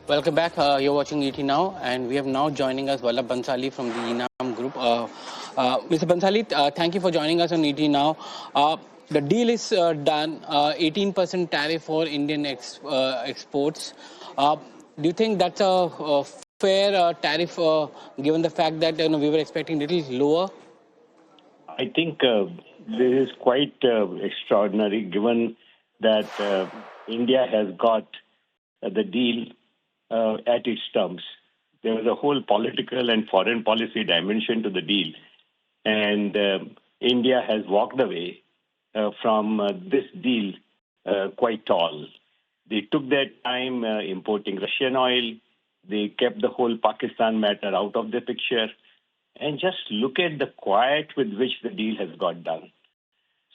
Welcome back. You're watching ET Now, and we have now joining us Vallabh Bhansali from the Enam group. Mr. Bansali, thank you for joining us on ET Now. The deal is done. 18% tariff for Indian exports. Do you think that's a fair tariff, given the fact that we were expecting a little lower? I think this is quite extraordinary, given that India has got the deal at its terms. There was a whole political and foreign policy dimension to the deal, and India has walked away from this deal quite tall. They took their time importing Russian oil. They kept the whole Pakistan matter out of the picture. And just look at the quiet with which the deal has got done.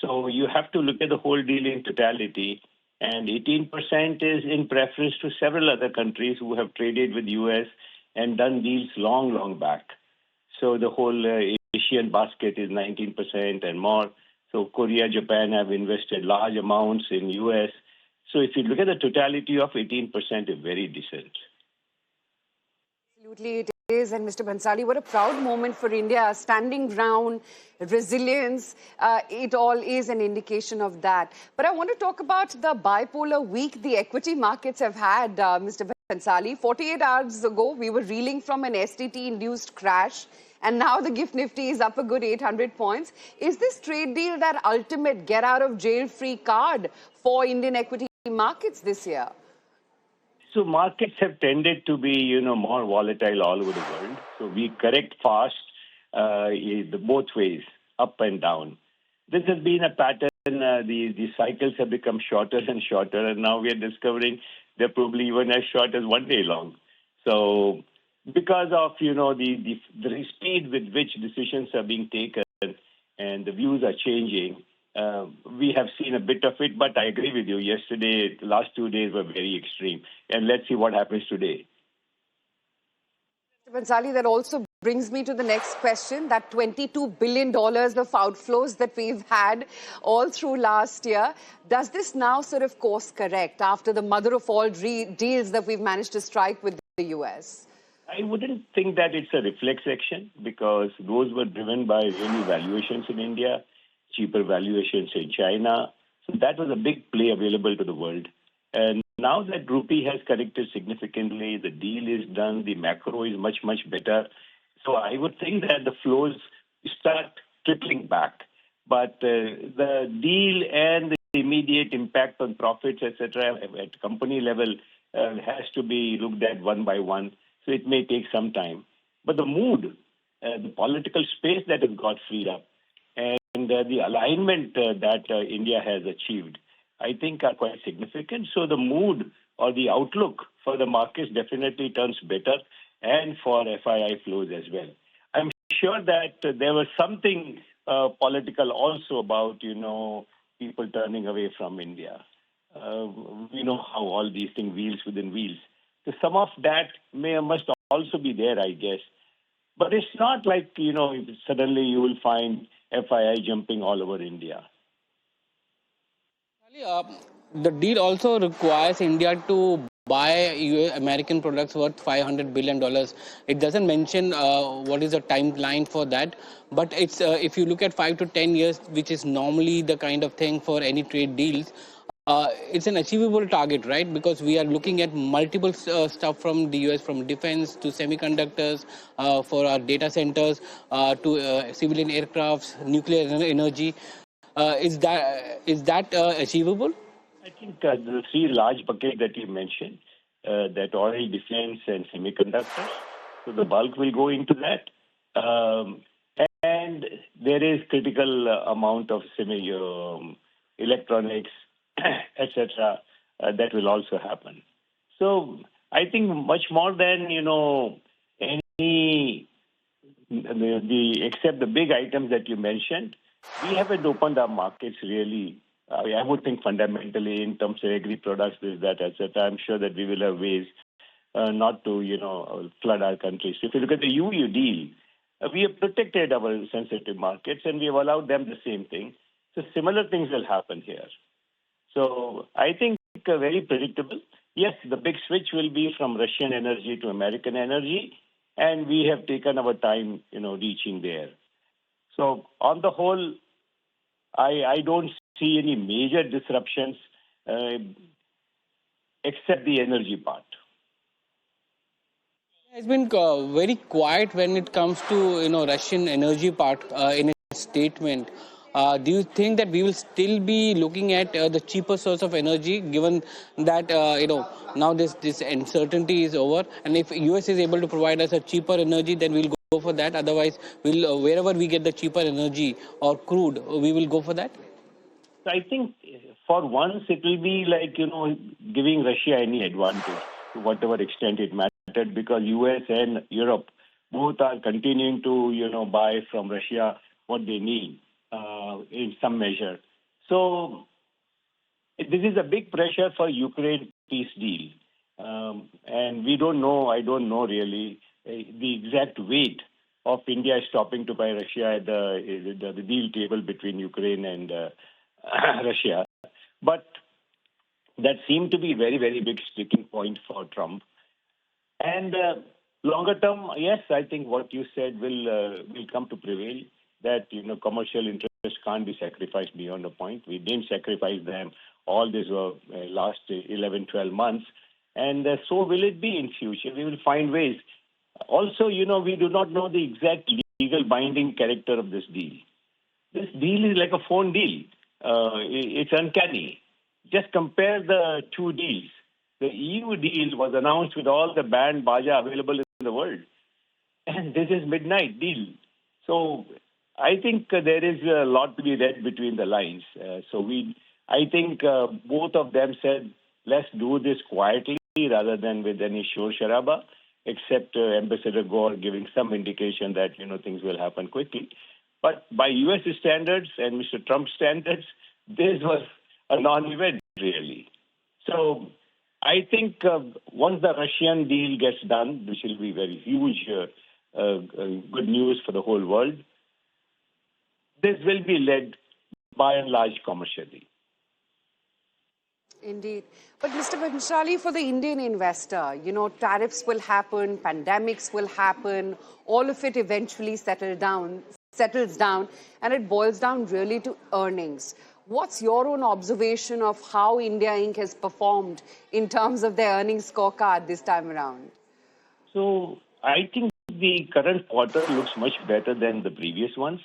So you have to look at the whole deal in totality. And 18% is in preference to several other countries who have traded with US and done deals long, long back. So the whole Asian basket is 19% and more. So Korea, Japan have invested large amounts in US. So if you look at the totality of 18%, it's very decent. Absolutely, it is. And Mr. Bhansali, what a proud moment for India. Standing ground, resilience, it all is an indication of that. But I want to talk about the bipolar week the equity markets have had, Mr. Bhansali. 48 hours ago, we were reeling from an STT-induced crash. And now the GIFT Nifty is up a good 800 points. Is this trade deal that ultimate get-out-of-jail-free card for Indian equity markets this year? So markets have tended to be, more volatile all over the world. So we correct fast, both ways, up and down. This has been a pattern. The cycles have become shorter and shorter, and now we are discovering they're probably even as short as 1 day long. So because of, the speed with which decisions are being taken and the views are changing, we have seen a bit of it, but I agree with you. Yesterday, the last 2 days were very extreme. And let's see what happens today. Mr. Bansali, that also brings me to the next question, that $22 billion of outflows that we've had all through last year. Does this now sort of course correct after the mother of all deals that we've managed to strike with the US? I wouldn't think that it's a reflex action, because those were driven by really valuations in India, cheaper valuations in China. So that was a big play available to the world. And now that rupee has corrected significantly, the deal is done, the macro is much, much better. So I would think that the flows start trickling back. But the deal and the immediate impact on profits, etc., at company level has to be looked at one by one. So it may take some time. But the mood, the political space that has got freed up, and the alignment that India has achieved, I think are quite significant. So the mood or the outlook for the markets definitely turns better, and for FII flows as well. I'm sure that there was something political also about, people turning away from India. We know how all these things wheels within wheels. So some of that must also be there, I guess. But it's not like, suddenly you will find FII jumping all over India. The deal also requires India to buy American products worth $500 billion. It doesn't mention what is the timeline for that. But it's if you look at 5 to 10 years, which is normally the kind of thing for any trade deals, it's an achievable target, right? Because we are looking at multiple stuff from the US, from defense to semiconductors, for our data centers, to civilian aircrafts, nuclear energy. Is that achievable? I think the three large buckets that you mentioned, that oil, defense, and semiconductors, so the bulk will go into that. And there is critical amount of electronics, etc., that will also happen. So I think much more than, any, except the big items that you mentioned, we haven't opened our markets really. I would think fundamentally in terms of agri products, this, that, etc. I'm sure that we will have ways not to, flood our countries. If you look at the UU deal, we have protected our sensitive markets and we have allowed them the same thing. So similar things will happen here. So I think very predictable. yes, the big switch will be from Russian energy to American energy, and we have taken our time, reaching there. So on the whole, I don't see any major disruptions uh, except the energy part. It's been very quiet when it comes to Russian energy part in its statement. Do you think that we will still be looking at the cheaper source of energy, given that now this uncertainty is over, and if US is able to provide us a cheaper energy, then we'll go for that. Otherwise, we'll wherever we get the cheaper energy or crude, we will go for that. So I think for once it will be like, giving Russia any advantage to whatever extent it mattered, because US and Europe both are continuing to, buy from Russia what they need in some measure. So this is a big pressure for Ukraine peace deal. And we don't know, I don't know really the exact weight of India stopping to buy Russia at the deal table between Ukraine and Russia. But that seemed to be very, very big sticking point for Trump. And longer term, yes, I think what you said will come to prevail. That commercial interests can't be sacrificed beyond a point. We didn't sacrifice them all this last 11, 12 months, and so will it be in future. We will find ways. Also, we do not know the exact legal binding character of this deal. This deal is like a phone deal. It's uncanny. Just compare the two deals. The EU deal was announced with all the band baja available in the world. And this is midnight deal. So I think there is a lot to be read between the lines. I think both of them said, let's do this quietly rather than with any shor sharaba, except Ambassador Gore giving some indication that, things will happen quickly. But by U.S. standards and Mr. Trump standards, this was a non-event, really. So I think once the Russian deal gets done, which will be very huge, good news for the whole world, this will be led by and large commercially. Indeed. But Mr. Bhansali, for the Indian investor, tariffs will happen, pandemics will happen, all of it eventually settles down, and it boils down really to earnings. What's your own observation of how India Inc. has performed in terms of their earnings scorecard this time around? So I think the current quarter looks much better than the previous ones.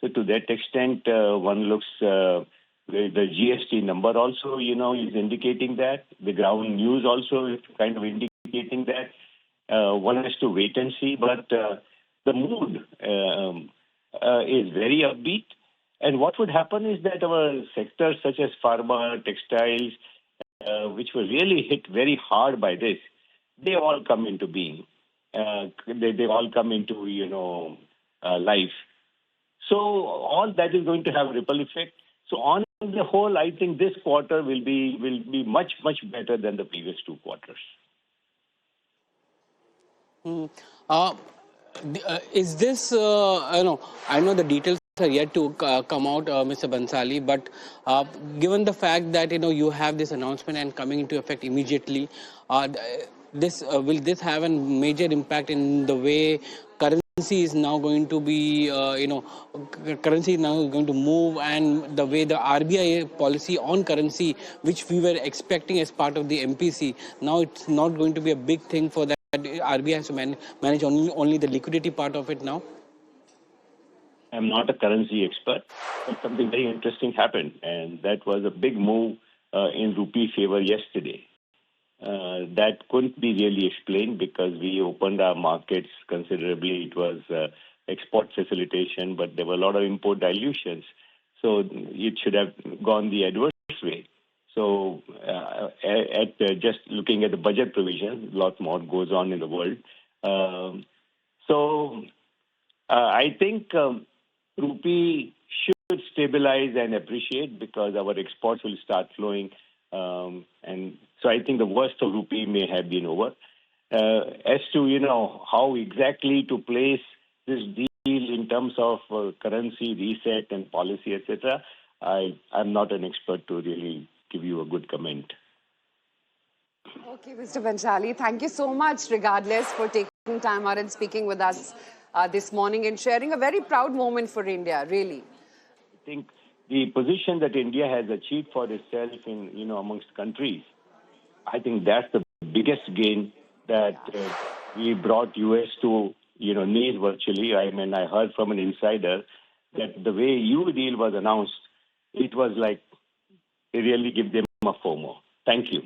So to that extent, one looks, the GST number also, is indicating that. The ground news also is kind of indicating that. One has to wait and see. But the mood is very upbeat. And what would happen is that our sectors such as pharma, textiles, which were really hit very hard by this, they all come into being. They all come into, life. So all that is going to have ripple effect. So on the whole, I think this quarter will be much, much better than the previous two quarters. Is this, I know the details are yet to come out, Mr. Bansali, but given the fact that, you have this announcement and coming into effect immediately, will this have a major impact in the way currency is now going to be, currency is now going to move, and the way the RBI policy on currency, which we were expecting as part of the MPC, now it's not going to be a big thing for that. RBI has to manage only the liquidity part of it now? I'm not a currency expert, but something very interesting happened, and that was a big move in rupee favor yesterday. That couldn't be really explained because we opened our markets considerably. It was export facilitation, but there were a lot of import dilutions. So it should have gone the adverse way. So just looking at the budget provisions, a lot more goes on in the world. I think rupee should stabilize and appreciate because our exports will start flowing. And so I think the worst of rupee may have been over. As to, how exactly to place this deal in terms of currency reset and policy, etc., I'm not an expert to really give you a good comment. Okay, Mr. Bansali, thank you so much, regardless, for taking time out and speaking with us this morning and sharing a very proud moment for India, really. I think the position that India has achieved for itself in, amongst countries, I think that's the biggest gain that we brought US to, knees virtually. I mean, I heard from an insider that the way EU deal was announced, it was like, it really give them a FOMO. Thank you.